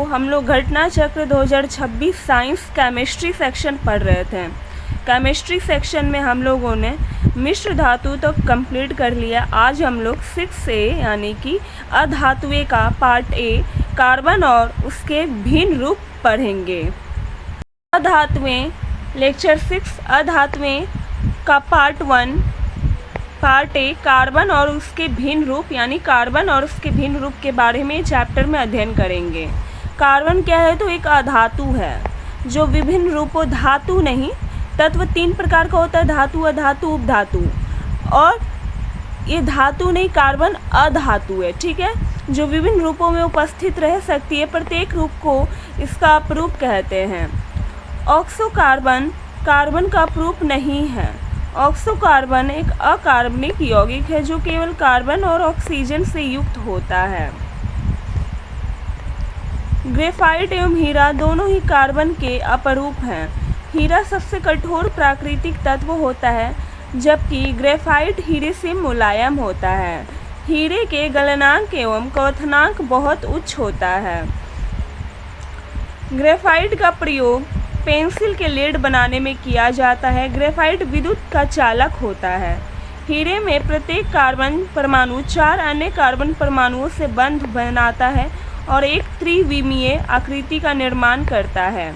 हम लोग घटना चक्र 2026 साइंस केमिस्ट्री सेक्शन पढ़ रहे थे। केमिस्ट्री सेक्शन में हम लोगों ने मिश्र धातु तो कंप्लीट कर लिया। आज हम लोग 6A यानी कि अधातुएं का पार्ट ए कार्बन और उसके भिन्न रूप पढ़ेंगे। अधातुएं लेक्चर 6 अधातुएं का पार्ट 1 पार्ट ए कार्बन और उसके भिन्न रूप यानी कार्बन और उसके भिन्न रूप के बारे में चैप्टर में अध्ययन करेंगे। कार्बन क्या है? तो एक अधातु है जो विभिन्न रूपों, धातु नहीं, तत्व 3 प्रकार का होता है, धातु, अधातु, उपधातु। और ये धातु नहीं, कार्बन अधातु है, ठीक है, जो विभिन्न रूपों में उपस्थित रह सकती है। प्रत्येक रूप को इसका अपरूप कहते हैं। ऑक्सो कार्बन कार्बन का अपरूप नहीं है। ऑक्सो कार्बन एक अकार्बनिक यौगिक है जो केवल कार्बन और ऑक्सीजन से युक्त होता है। ग्रेफाइट एवं हीरा दोनों ही कार्बन के अपरूप हैं। हीरा सबसे कठोर प्राकृतिक तत्व होता है जबकि ग्रेफाइट हीरे से मुलायम होता है। हीरे के गलनांक एवं क्वथनांक बहुत उच्च होता है। ग्रेफाइट का प्रयोग पेंसिल के लेड बनाने में किया जाता है। ग्रेफाइट विद्युत का चालक होता है। हीरे में प्रत्येक कार्बन परमाणु 4 अन्य कार्बन परमाणुओं से बंध बनाता है और एक त्रिविमीय आकृति का निर्माण करता है।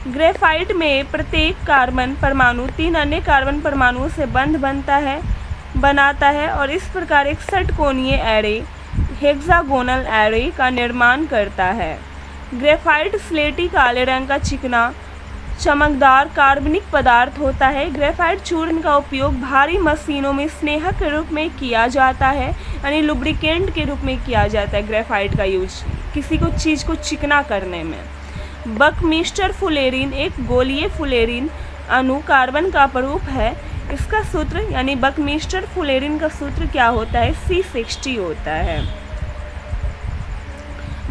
ग्रेफाइट में प्रत्येक कार्बन परमाणु 3 अन्य कार्बन परमाणुओं से बंध बनाता है और इस प्रकार एक षटकोणीय एरे हेक्सागोनल एरे का निर्माण करता है। ग्रेफाइट स्लेटी काले रंग का चिकना चमकदार कार्बनिक पदार्थ होता है। ग्रेफाइट चूर्ण का उपयोग भारी मशीनों में स्नेहक के रूप में किया जाता है, यानी लुब्रिकेंट के रूप में किया जाता है। ग्रेफाइट का यूज किसी को चीज़ को चिकना करने में। बकमिस्टर फुलेरिन एक गोलीय फुलेरिन अणु कार्बन का अपरूप है। इसका सूत्र यानी बकमिस्टर फुलेरिन का सूत्र क्या होता है? C60 होता है।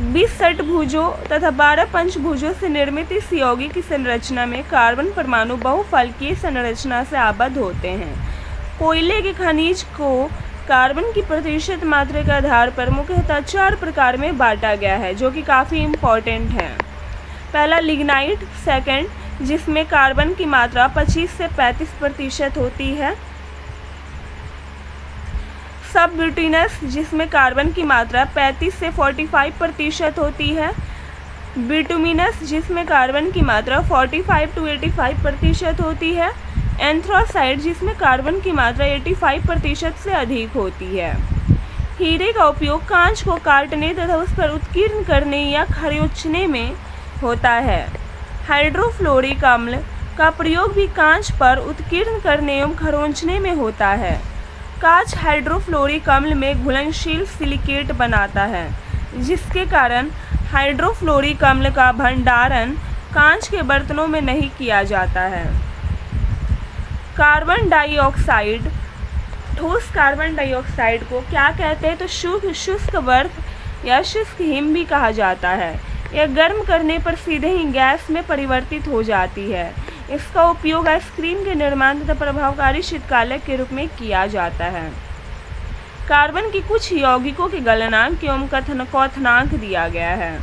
20 षटभुजों तथा 12 पंचभुजों से निर्मित इस यौगिक की संरचना में कार्बन परमाणु बहुफलकीय संरचना से आबद्ध होते हैं। कोयले के खनिज को कार्बन की प्रतिशत मात्रा के आधार पर मुख्यतः 4 प्रकार में बांटा गया है जो कि काफ़ी इम्पोर्टेंट है। पहला लिग्नाइट, सेकंड जिसमें कार्बन की मात्रा 25 से 35% होती है। सब ब्यूटिनस जिसमें कार्बन की मात्रा 35 से 45% होती है। बिटुमिनस जिसमें कार्बन की मात्रा 45 to 85% होती है। एंथ्रासाइड जिसमें कार्बन की मात्रा 85% से अधिक होती है। हीरे का उपयोग कांच को काटने तथा उस पर उत्कीर्ण करने या खरोंचने में होता है। हाइड्रोफ्लोरिक अम्ल का प्रयोग भी कांच पर उत्कीर्ण करने एवं खरोंचने में होता है। कांच हाइड्रोफ्लोरिक अम्ल में घुलनशील सिलिकेट बनाता है जिसके कारण हाइड्रोफ्लोरिक अम्ल का भंडारण कांच के बर्तनों में नहीं किया जाता है। कार्बन डाइऑक्साइड, ठोस कार्बन डाइऑक्साइड को क्या कहते हैं? तो शुष्क बर्फ या शुष्क हिम भी कहा जाता है। यह गर्म करने पर सीधे ही गैस में परिवर्तित हो जाती है। इसका उपयोग आइसक्रीम के निर्माण तथा प्रभावकारी शीतकालक के रूप में किया जाता है। कार्बन की कुछ यौगिकों के गलनांक एवं क्वथनांक दिया गया है।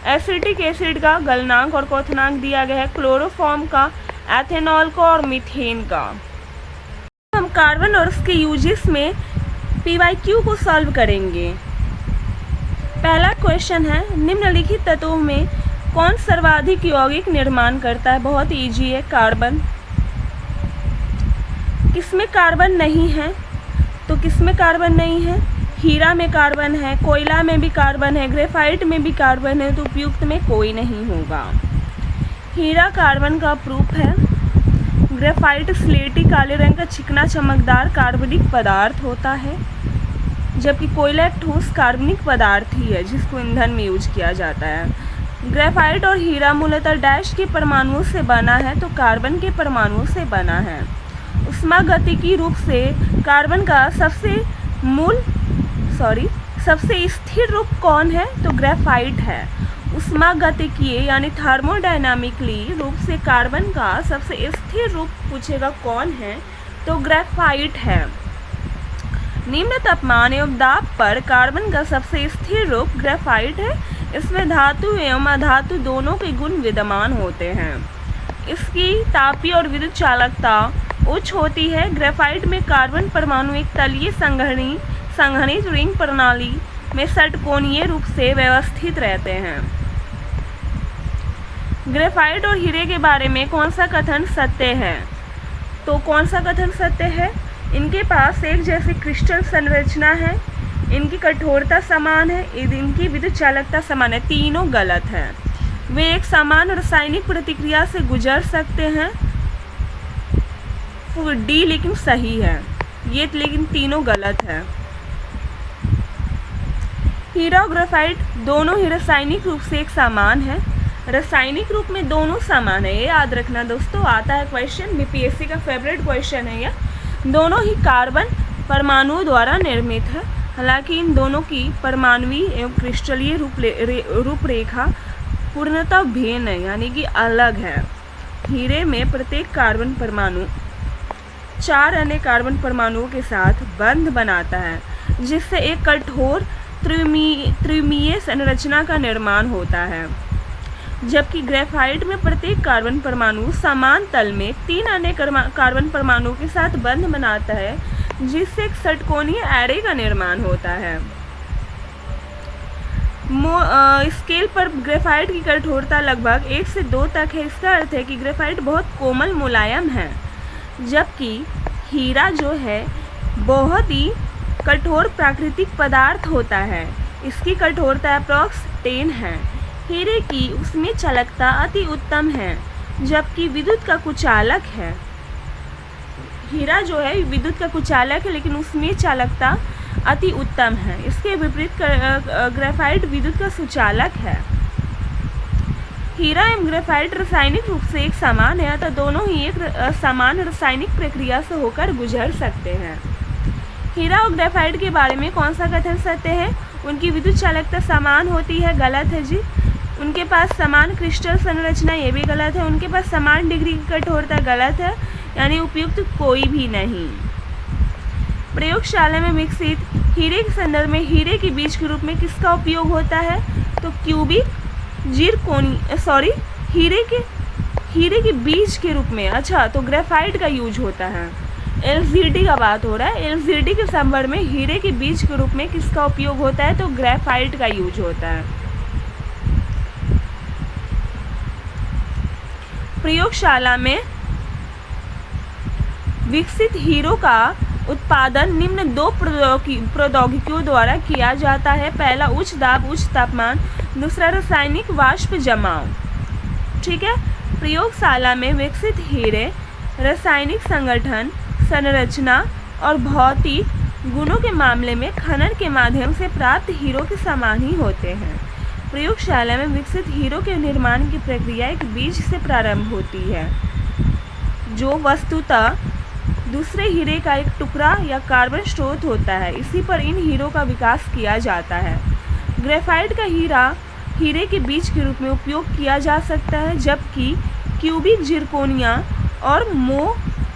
एसिटिक एसिड का गलनांक और क्वथनांक दिया गया है। क्लोरोफॉर्म का, एथेनॉल का और मीथेन का। हम कार्बन और उसके यूजेस में PYQ को सॉल्व करेंगे। पहला क्वेश्चन है, निम्नलिखित तत्वों में कौन सर्वाधिक यौगिक निर्माण करता है? बहुत इजी है, कार्बन। किसमें कार्बन नहीं है? तो किसमें कार्बन नहीं है? हीरा में कार्बन है, कोयला में भी कार्बन है, ग्रेफाइट में भी कार्बन है, तो उपयुक्त में कोई नहीं होगा। हीरा कार्बन का प्रूफ है। ग्रेफाइट स्लेटी काले रंग का चिकना चमकदार कार्बनिक पदार्थ होता है जबकि कोयला एक ठोस कार्बनिक पदार्थ ही है जिसको ईंधन में यूज किया जाता है। ग्रेफाइट और हीरा मूलतः डैश के परमाणुओं से बना है तो कार्बन के परमाणुओं से बना है। उष्मागतिकी रूप से कार्बन का सबसे स्थिर रूप कौन है? तो ग्रेफाइट है। उष्मागतिकीय यानी थर्मोडायनामिकली रूप से कार्बन का सबसे स्थिर रूप पूछेगा कौन है? तो ग्रेफाइट है। निम्न तापमान एवं दाब पर कार्बन का सबसे स्थिर रूप ग्रेफाइट है। इसमें धातु एवं अधातु दोनों के गुण विद्यमान होते हैं। इसकी तापीय और विद्युत चालकता उच्च होती है। ग्रेफाइट में कार्बन परमाणु एक तलीय संघनित रिंग प्रणाली में षटकोणीय रूप से व्यवस्थित रहते हैं। ग्रेफाइट और हीरे के बारे में कौन सा कथन सत्य है? तो कौन सा कथन सत्य है? इनके पास एक जैसी क्रिस्टल संरचना है, इनकी कठोरता समान है, इनकी विद्युत चालकता समान है। तीनों गलत है। वे एक समान रासायनिक प्रतिक्रिया से गुजर सकते हैं। डी लेकिन सही है, ये लेकिन तीनों गलत है। हीरा और ग्रेफाइट दोनों ही रासायनिक रूप से एक समान है। रासायनिक रूप में दोनों समान है, ये याद रखना दोस्तों, आता है क्वेश्चन, बीपीएससी का फेवरेट क्वेश्चन है यह। दोनों ही कार्बन परमाणुओं द्वारा निर्मित है। हालांकि इन दोनों की परमाणुवीय एवं क्रिस्टलीय रूपरेखा पूर्णतः भिन्न है, यानी कि अलग है। हीरे में प्रत्येक कार्बन परमाणु 4 अन्य कार्बन परमाणुओं के साथ बंध बनाता है, जिससे एक कठोर त्रिमीय संरचना का निर्माण होता है। जबकि ग्रेफाइट में प्रत्येक कार्बन परमाणु समान तल में 3 अन्य कार्बन परमाणुओं के साथ बंध बनाता है, जिससे एक षटकोणीय एरे का निर्माण होता है। स्केल पर ग्रेफाइट की कठोरता लगभग 1 से 2 तक है। इसका अर्थ है कि ग्रेफाइट बहुत कोमल मुलायम है, जबकि हीरा जो है बहुत ही कठोर प्राकृतिक पदार्थ होता है। इसकी कठोरता अप्रॉक्स 10 है। हीरे की उसमें चालकता अति उत्तम है, जबकि विद्युत का कुचालक है। हीरा जो है विद्युत का कुचालक है, लेकिन उसमें चालकता अति उत्तम है। इसके विपरीत ग्रेफाइट विद्युत का सुचालक है। हीरा एवं ग्रेफाइट रासायनिक रूप से एक समान है, अतः दोनों ही एक समान रासायनिक प्रक्रिया से होकर गुजर सकते हैं। हीरा और ग्रेफाइट के बारे में कौन सा कथन सत्य है? उनकी विद्युत चालकता समान होती है, गलत है जी। उनके पास समान क्रिस्टल संरचना, ये भी गलत है। उनके पास समान डिग्री की कठोरता, गलत है, यानी उपयुक्त कोई भी नहीं। प्रयोगशाला में विकसित हीरे के संदर्भ में हीरे के बीज के रूप में किसका उपयोग होता है? तो क्यूबिक हीरे के बीज के रूप में, अच्छा, तो ग्रेफाइट का यूज होता है। एलजीडी का बात हो रहा है। एलजीडी के संदर्भ में हीरे के बीज के रूप में किसका उपयोग होता है? तो ग्रेफाइट का यूज होता है। प्रयोगशाला में विकसित हीरों का उत्पादन निम्न 2 प्रौद्योगिकियों द्वारा किया जाता है। पहला उच्च दाब उच्च तापमान, दूसरा रासायनिक वाष्प जमाव। ठीक है। प्रयोगशाला में विकसित हीरे रासायनिक संगठन, संरचना और भौतिक गुणों के मामले में खनन के माध्यम से प्राप्त हीरों के समान ही होते हैं। प्रयोगशाला में विकसित हीरों के निर्माण की प्रक्रिया एक बीज से प्रारंभ होती है, जो वस्तुतः दूसरे हीरे का एक टुकड़ा या कार्बन स्रोत होता है। इसी पर इन हीरों का विकास किया जाता है। ग्रेफाइट का हीरे के बीज के रूप में उपयोग किया जा सकता है, जबकि क्यूबिक जिरकोनिया और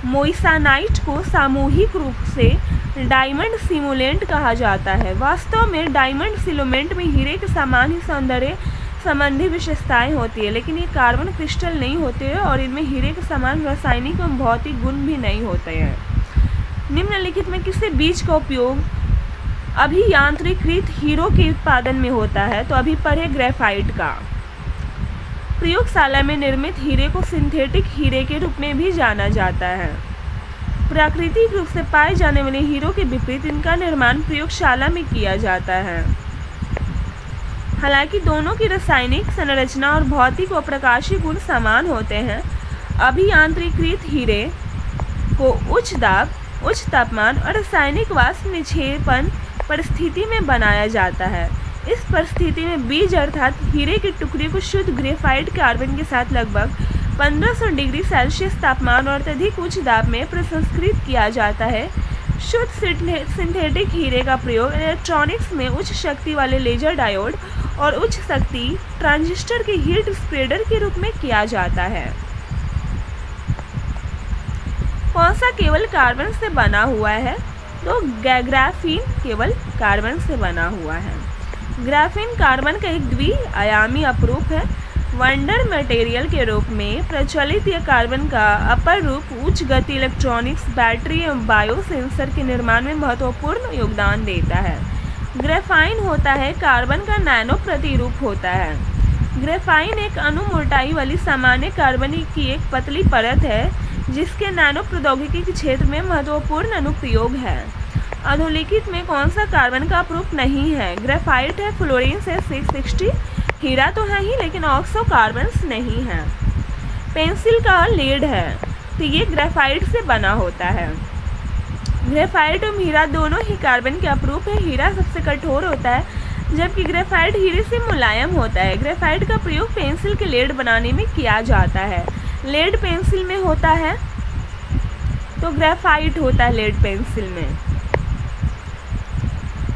मोइसानाइट को सामूहिक रूप से डायमंड सिमुलेंट कहा जाता है। वास्तव में डायमंड सिमुलेंट में हीरे के समान ही सौंदर्य संबंधी विशेषताएं होती है, लेकिन ये कार्बन क्रिस्टल नहीं होते हैं और इनमें हीरे के समान रासायनिक एवं भौतिक गुण भी नहीं होते हैं। निम्नलिखित में किसी बीज का उपयोग अभियांत्रिकृत हीरो के उत्पादन में होता है? तो अभी पढ़े ग्रेफाइट का। प्रयोगशाला में निर्मित हीरे को सिंथेटिक हीरे के रूप में भी जाना जाता है। प्राकृतिक रूप से पाए जाने वाले हीरो के विपरीत इनका निर्माण प्रयोगशाला में किया जाता है। हालांकि दोनों की रासायनिक संरचना और भौतिक व प्रकाशीय गुण समान होते हैं। अभियांत्रिकृत हीरे को उच्च दाब, उच्च तापमान और रासायनिक वाष्प निक्षेपण परिस्थिति में बनाया जाता है। इस परिस्थिति में बीज अर्थात हीरे के टुकड़े को शुद्ध ग्रेफाइट कार्बन के साथ लगभग 1500 डिग्री सेल्सियस तापमान और अत्यधिक उच्च दाब में प्रसंस्कृत किया जाता है। शुद्ध सिंथेटिक हीरे का प्रयोग इलेक्ट्रॉनिक्स में उच्च शक्ति वाले लेजर डायोड और उच्च शक्ति ट्रांजिस्टर के हीट स्प्रेडर के रूप में किया जाता है। कौन सा केवल कार्बन से बना हुआ है? तो ग्राफीन केवल कार्बन से बना हुआ है। ग्राफीन कार्बन का एक द्विआयामी अपरूप है। वंडर मटेरियल के रूप में प्रचलित यह कार्बन का अपर रूप उच्च गति इलेक्ट्रॉनिक्स, बैटरी एवं बायो सेंसर के निर्माण में महत्वपूर्ण योगदान देता है। ग्रेफाइन होता है कार्बन का नैनो प्रतिरूप होता है। ग्रेफाइन एक अणु मोटाई वाली सामान्य कार्बन की एक पतली परत है जिसके नैनो प्रौद्योगिकी के क्षेत्र में महत्वपूर्ण अनुप्रयोग है। अधोलिखित में कौन सा कार्बन का अपरूप नहीं है? ग्रेफाइट है, फ्लोरीन है, 660, हीरा तो है ही लेकिन ऑक्सो कार्बन्स नहीं है। पेंसिल का लीड है तो ये ग्रेफाइट से बना होता है। ग्रेफाइट और हीरा दोनों ही कार्बन के अपरूप है। हीरा सबसे कठोर होता है जबकि ग्रेफाइट हीरे से मुलायम होता है। ग्रेफाइट का प्रयोग पेंसिल के लेड बनाने में किया जाता है। लेड पेंसिल में होता है तो ग्रेफाइट होता है लेड पेंसिल में।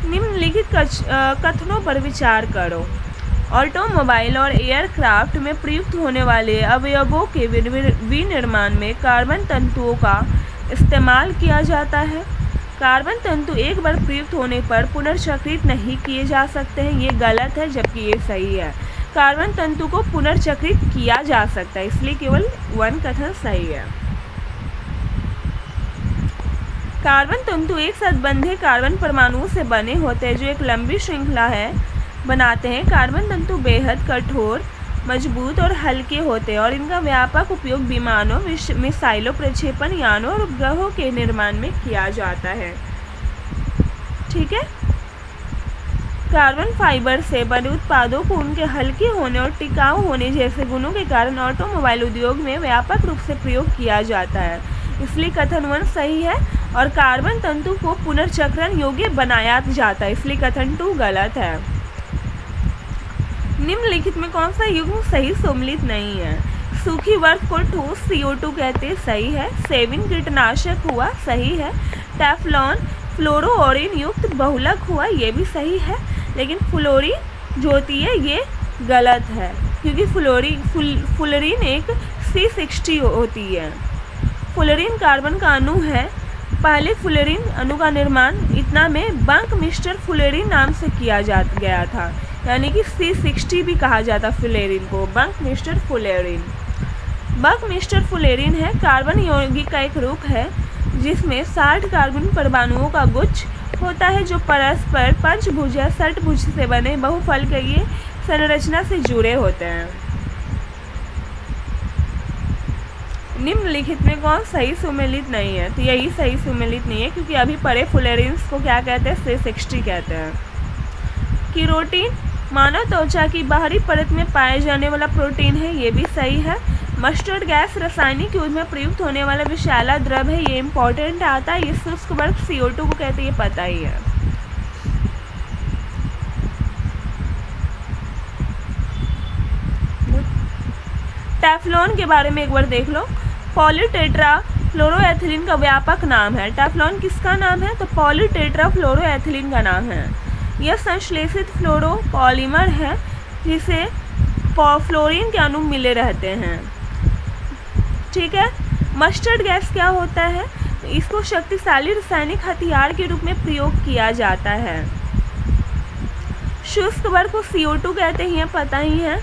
निम्नलिखित कथनों पर विचार करो। ऑटोमोबाइल और एयरक्राफ्ट में प्रयुक्त होने वाले अवयवों के विनिर्माण में कार्बन तंतुओं का इस्तेमाल किया जाता है। कार्बन तंतु एक बार प्रयुक्त होने पर पुनर्चक्रित नहीं किए जा सकते हैं, ये गलत है जबकि ये सही है। कार्बन तंतु को पुनर्चक्रित किया जा सकता है, इसलिए केवल 1 कथन सही है। कार्बन तंतु एक साथ बंधे कार्बन परमाणुओं से बने होते हैं जो एक लंबी श्रृंखला है बनाते हैं। कार्बन तंतु बेहद कठोर, मजबूत और हल्के होते हैं और इनका व्यापक उपयोग विमानों, मिसाइलों, प्रक्षेपण यानों और उपग्रहों के निर्माण में किया जाता है। ठीक है। कार्बन फाइबर से बने उत्पादों को उनके हल्के होने और टिकाऊ होने जैसे गुणों के कारण ऑटोमोबाइल उद्योग में व्यापक रूप से प्रयोग किया जाता है, इसलिए कथन 1 सही है। और कार्बन तंतु को पुनर्चक्रण योग्य बनाया जाता है, इसलिए कथन 2 गलत है। निम्नलिखित में कौन सा युग्म सही सम्मिलित नहीं है? सूखी बर्फ को ठोस CO2 कहते, सही है। सेविन कीटनाशक हुआ, सही है। टेफ्लॉन फ्लोरोओरिन युक्त बहुलक हुआ, ये भी सही है। लेकिन फ्लोरीन जो होती है ये गलत है क्योंकि फ्लोरीन एक C60 होती है। फ्लोरीन कार्बन का अणु है। पहले फ्लोरीन अणु का निर्माण इतना में बंक मिस्टर फ्लोरीन नाम से किया गया था, यानी कि C60 भी कहा जाता फ्लोरीन को, bunk mister fluorine. Bunk mister fluorine है कार्बन यौगिक का एक रूप है जिसमें 60 कार्बन परमाणुओं का गुच्छ होता है जो परस्पर पंचभुज या षटभुज से बने बहुफलकीय संरचना से जुड़े होते हैं। निम्नलिखित में कौन सही सुमेलित नहीं है? तो यही सही सुमेलित नहीं है क्योंकि अभी परे फ्लोरीन्स को क्या कहते हैं? C60 कहते हैं। केरोटीन मानव त्वचा की बाहरी परत में पाए जाने वाला प्रोटीन है, ये भी सही है। मस्टर्ड गैस रासायनिक युद्ध में प्रयुक्त होने वाला विषैला द्रव है, ये इंपॉर्टेंट आता है। ये शुष्क बर्फ CO2 को कहते हैं, ये पता ही है। टेफ्लॉन के बारे में एक बार देख लो। पॉलीटेट्रा फ्लोरोएथिलीन का व्यापक नाम है। टेफ्लॉन किसका नाम है? तो पॉलीटेट्रा फ्लोरोएथिलीन का नाम है। यह संश्लेषित फ्लोरोपॉलीमर है जिसे फ्लोरीन के अणु मिले रहते हैं। ठीक है। मस्टर्ड गैस क्या होता है? तो इसको शक्तिशाली रासायनिक हथियार के रूप में प्रयोग किया जाता है। शुष्क बर्फ को CO2 कहते हैं, पता ही है।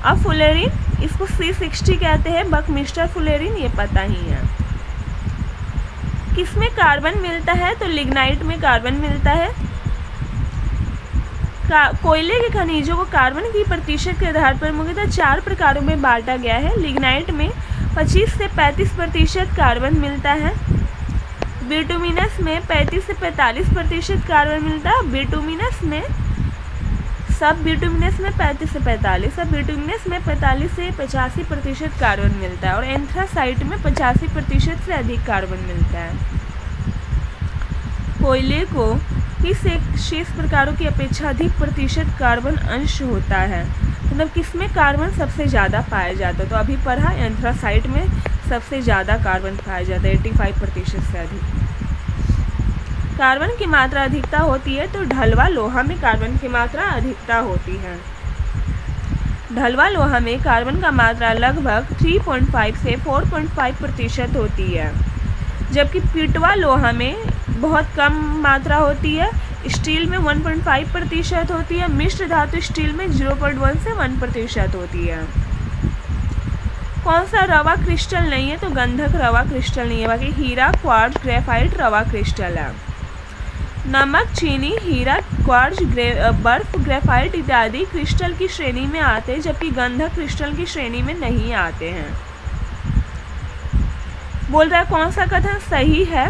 अब फ्लोरीन इसको C60 कहते हैं, बकमिस्टर फ्लोरीन, ये पता ही है। किसमें कार्बन मिलता है? तो लिग्नाइट में कार्बन मिलता है। कोयले के खनिजों को कार्बन की प्रतिशत के आधार पर मुख्यतः 4 प्रकारों में बांटा गया है। लिग्नाइट में 25 से 35% कार्बन मिलता है। बिटुमिनस में 35 से 45% कार्बन मिलता है। बिटुमिनस में सब बिटुमिनस में 35 से 45, सब बिटुमिनस में 45 से 85% कार्बन मिलता है और एंथ्रासाइट में 85% से अधिक कार्बन मिलता है। कोयले को किस एक शेष प्रकारों की अपेक्षा अधिक प्रतिशत कार्बन अंश होता है? मतलब किसमें कार्बन सबसे ज़्यादा पाया जाता है? तो अभी पढ़ा एंथ्रासाइट में सबसे ज़्यादा कार्बन पाया जाता है, 85% से अधिक। कार्बन की मात्रा अधिकता होती है तो ढलवा लोहा में कार्बन की मात्रा अधिकता होती है। ढलवा लोहा में कार्बन का मात्रा लगभग 3.5 से 4.5% होती है, जबकि पिटवा लोहा में बहुत कम मात्रा होती है, स्टील में 1.5% होती है, मिश्र धातु स्टील में 0.1 से 1% होती है। कौन सा रवा क्रिस्टल नहीं है? तो गंधक रवा क्रिस्टल नहीं है, बाकी हीरा, क्वार्ट्ज, ग्रेफाइट रवा क्रिस्टल है। नमक, चीनी, हीरा, क्वार्ट्ज, बर्फ, ग्रेफाइट इत्यादि क्रिस्टल की श्रेणी में आते हैं, जबकि गंधक क्रिस्टल की श्रेणी में नहीं आते हैं। बोल रहा है कौन सा कथन सही है?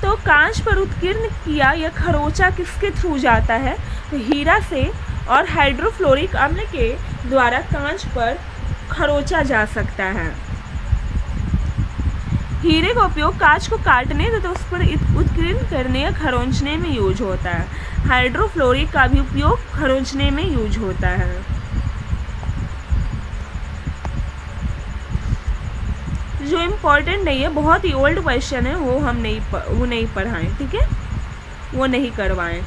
तो कांच पर उत्कीर्ण किया यह खरोंचा किसके थ्रू जाता है? तो हीरा से, और हाइड्रोफ्लोरिक अम्ल के द्वारा कांच पर खरोंचा जा सकता है। हीरे का उपयोग कांच को काटने तथा उस पर उत्कीर्ण करने या खरोंचने में यूज होता है। हाइड्रोफ्लोरिक का भी उपयोग खरोंचने में यूज होता है। जो इम्पोर्टेंट नहीं है, बहुत ही ओल्ड क्वेश्चन है, वो हम नहीं पढ़ाएं, ठीक है, वो नहीं करवाएं।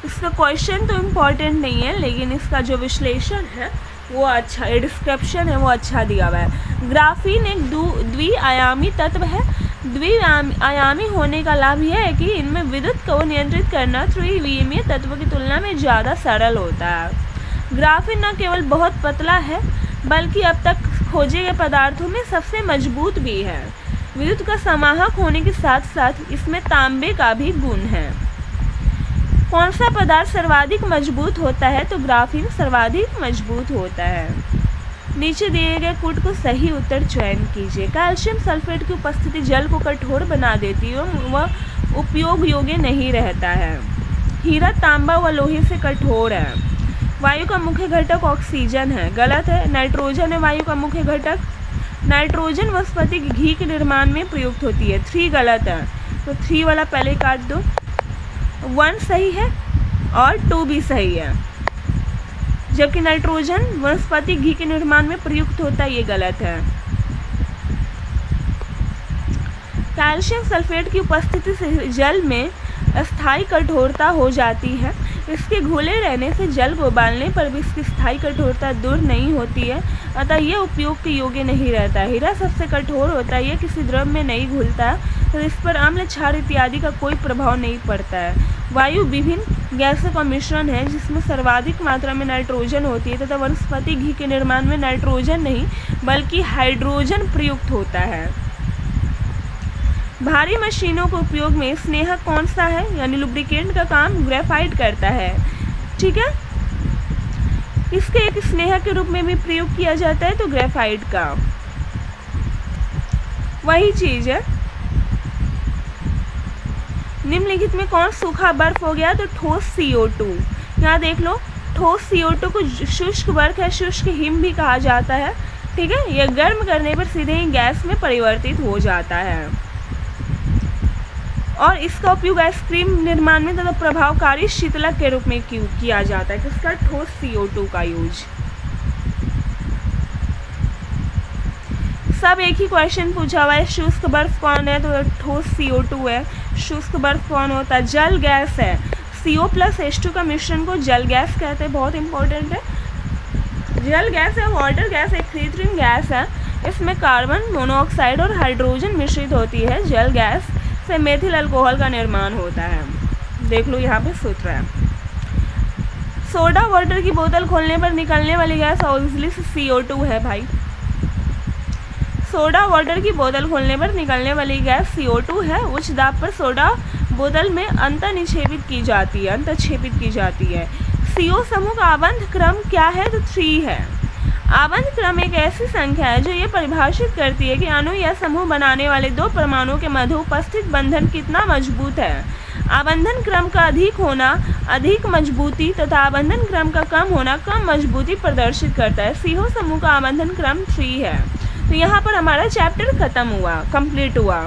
इसका क्वेश्चन तो इम्पोर्टेंट नहीं है, लेकिन इसका जो विश्लेषण है वो अच्छा, डिस्क्रिप्शन है वो अच्छा दिया हुआ है। ग्राफीन एक द्विआयामी तत्व है। द्विआयामी होने का लाभ यह है कि इनमें विद्युत को नियंत्रित करना त्रिविमीय तत्व की तुलना में ज़्यादा सरल होता है। ग्राफीन न केवल बहुत पतला है, बल्कि अब तक खोजे गए पदार्थों में सबसे मजबूत भी है। विद्युत का समाहक होने के साथ साथ इसमें तांबे का भी गुण है। कौन सा पदार्थ सर्वाधिक मजबूत होता है? तो ग्राफीन सर्वाधिक मजबूत होता है। नीचे दिए गए कूट को सही उत्तर चयन कीजिए। कैल्शियम सल्फेट की उपस्थिति जल को कठोर बना देती है, वह उपयोग योग्य नहीं रहता है। हीरा, तांबा व लोहे से कठोर है। वायु का मुख्य घटक ऑक्सीजन है, गलत है। नाइट्रोजन है वायु का मुख्य घटक। नाइट्रोजन वनस्पति घी के निर्माण में प्रयुक्त होती है, 3 गलत है, तो 3 वाला पहले काट दो। 1 सही है और 2 भी सही है, जबकि नाइट्रोजन वनस्पति घी के निर्माण में प्रयुक्त होता है, ये गलत है। कैल्शियम सल्फेट की उपस्थिति से जल में अस्थायी कठोरता हो जाती है। इसके घुले रहने से जल को उबालने पर भी इसकी स्थायी कठोरता दूर नहीं होती है, अतः यह उपयोग के योग्य नहीं रहता। हीरा सबसे कठोर होता है, यह किसी द्रव में नहीं घुलता, तो इस पर अम्ल, क्षार इत्यादि का कोई प्रभाव नहीं पड़ता है। वायु विभिन्न गैसों का मिश्रण है, जिसमें सर्वाधिक मात्रा में नाइट्रोजन होती है तथा वनस्पति घी के निर्माण में नाइट्रोजन नहीं बल्कि हाइड्रोजन प्रयुक्त होता है। भारी मशीनों के उपयोग में स्नेहक कौन सा है? यानी लुब्रिकेंट का काम ग्रेफाइट करता है, ठीक है। इसके एक स्नेहक के रूप में भी प्रयोग किया जाता है, तो ग्रेफाइट का वही चीज है। निम्नलिखित में कौन सूखा बर्फ हो गया? तो ठोस CO2। यहाँ देख लो, ठोस CO2 को शुष्क बर्फ या शुष्क हिम भी कहा जाता है, ठीक है। यह गर्म करने पर सीधे ही गैस में परिवर्तित हो जाता है और इसका उपयोग आइसक्रीम निर्माण में तथा प्रभावकारी शीतलक के रूप में किया जाता है। किसका? ठोस CO2 का यूज। सब एक ही क्वेश्चन पूछा हुआ है। शुष्क बर्फ कौन है? तो ठोस CO2 है। शुष्क बर्फ कौन होता है? जल गैस है। CO+H2 का मिश्रण को जल गैस कहते हैं, बहुत इंपॉर्टेंट है। जल गैस है, वाटर गैस एक कृत्रिम गैस है। इसमें कार्बन मोनोऑक्साइड और हाइड्रोजन मिश्रित होती है। जल गैस से मेथिल अल्कोहल का निर्माण होता है। देख लो यहाँ पे सूत्र है। सोडा वाटर की बोतल खोलने पर निकलने वाली गैस ऑब्वियसली CO2 है भाई। सोडा वाटर की बोतल खोलने पर निकलने वाली गैस CO2 है। उच्च दाब पर सोडा बोतल में अंतःनिक्षेपित की जाती है। CO समूह का आबंध क्रम क्या है? तो 3 है। आबंध क्रम एक ऐसी संख्या है जो ये परिभाषित करती है कि अणु या समूह बनाने वाले 2 परमाणुओं के मध्य उपस्थित बंधन कितना मजबूत है। आबंधन क्रम का अधिक होना अधिक मजबूती तथा आबंधन क्रम का कम होना कम मजबूती प्रदर्शित करता है। CO समूह का आबंधन क्रम 3 है। तो यहाँ पर हमारा चैप्टर खत्म हुआ, कंप्लीट हुआ।